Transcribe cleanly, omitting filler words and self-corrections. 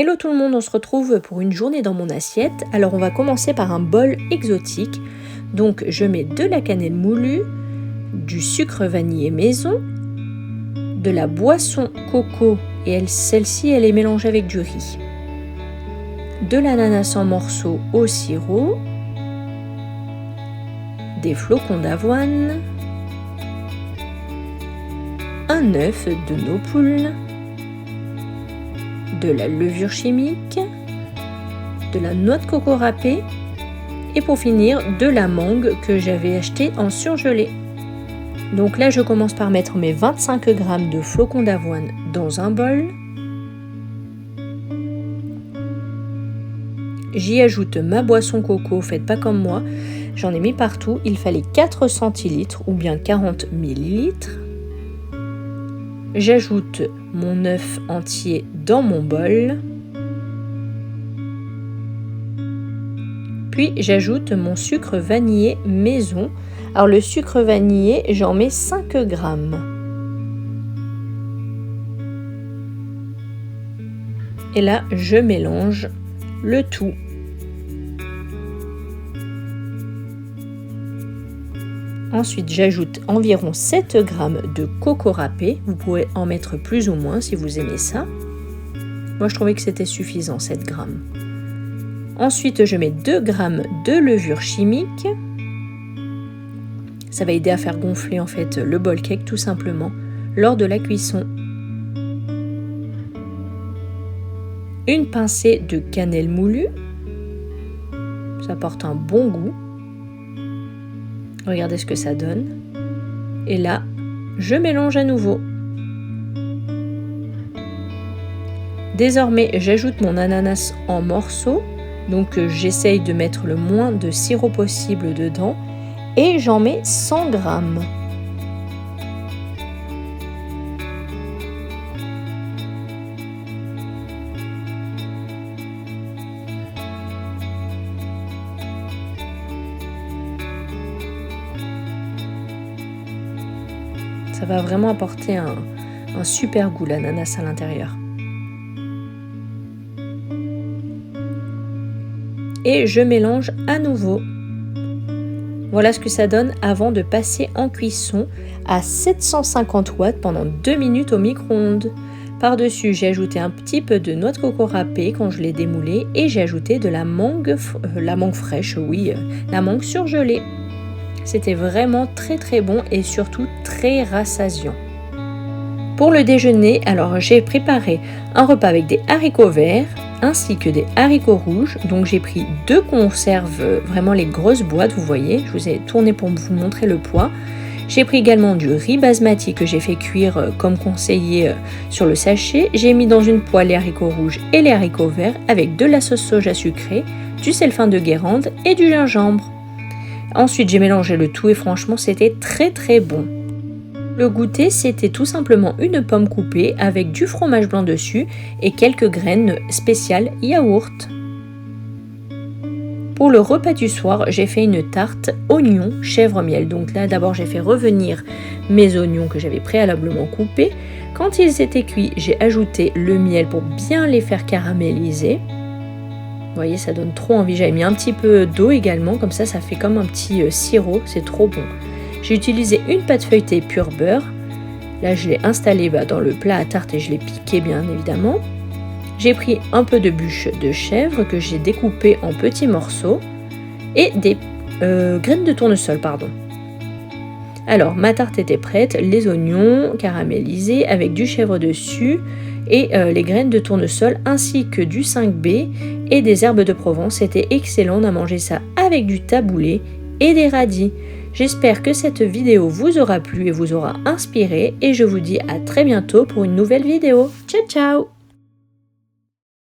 Hello tout le monde, on se retrouve pour une journée dans mon assiette. Alors on va commencer par un bol exotique. Donc je mets de la cannelle moulue, du sucre vanillé maison, de la boisson coco et celle-ci elle est mélangée avec du riz, de l'ananas en morceaux au sirop, des flocons d'avoine, un œuf de nos poules, de la levure chimique, de la noix de coco râpée et pour finir de la mangue que j'avais achetée en surgelé. Donc là je commence par mettre mes 25 g de flocons d'avoine dans un bol. J'y ajoute ma boisson coco, faites pas comme moi, j'en ai mis partout, il fallait 4 centilitres ou bien 40 ml. J'ajoute mon œuf entier dans mon bol. Puis j'ajoute mon sucre vanillé maison. Alors le sucre vanillé, j'en mets 5 g. Et là, je mélange le tout. Ensuite, j'ajoute environ 7 g de coco râpé. Vous pouvez en mettre plus ou moins si vous aimez ça. Moi, je trouvais que c'était suffisant, 7 g. Ensuite, je mets 2 g de levure chimique. Ça va aider à faire gonfler en fait le bol cake tout simplement lors de la cuisson. Une pincée de cannelle moulue. Ça apporte un bon goût. Regardez ce que ça donne. Et là, je mélange à nouveau. Désormais, j'ajoute mon ananas en morceaux. Donc, j'essaye de mettre le moins de sirop possible dedans. Et j'en mets 100 g. Ça va vraiment apporter un super goût, l'ananas à l'intérieur. Et je mélange à nouveau. Voilà ce que ça donne avant de passer en cuisson à 750 watts pendant 2 minutes au micro-ondes. Par-dessus, j'ai ajouté un petit peu de noix de coco râpée quand je l'ai démoulée et j'ai ajouté de la mangue fraîche, la mangue surgelée. C'était vraiment très bon et surtout très rassasiant. Pour le déjeuner, alors j'ai préparé un repas avec des haricots verts ainsi que des haricots rouges. Donc j'ai pris 2 conserves, vraiment les grosses boîtes, vous voyez. Je vous ai tourné pour vous montrer le poids. J'ai pris également du riz basmati que j'ai fait cuire comme conseillé sur le sachet. J'ai mis dans une poêle les haricots rouges et les haricots verts avec de la sauce soja sucrée, du sel fin de Guérande et du gingembre. Ensuite, j'ai mélangé le tout et franchement, c'était très bon. Le goûter, c'était tout simplement une pomme coupée avec du fromage blanc dessus et quelques graines spéciales yaourt. Pour le repas du soir, j'ai fait une tarte oignon chèvre miel. Donc là, d'abord, j'ai fait revenir mes oignons que j'avais préalablement coupés. Quand ils étaient cuits, j'ai ajouté le miel pour bien les faire caraméliser. Vous voyez, ça donne trop envie. J'avais mis un petit peu d'eau également, comme ça fait comme un petit sirop, c'est trop bon. J'ai utilisé une pâte feuilletée pur beurre. Là, je l'ai installée dans le plat à tarte et je l'ai piqué bien évidemment. J'ai pris un peu de bûche de chèvre que j'ai découpé en petits morceaux et des graines de tournesol, Alors, ma tarte était prête, les oignons caramélisés avec du chèvre dessus et les graines de tournesol ainsi que du 5B et des herbes de Provence. C'était excellent, on a mangé ça avec du taboulé et des radis. J'espère que cette vidéo vous aura plu et vous aura inspiré et je vous dis à très bientôt pour une nouvelle vidéo. Ciao ciao!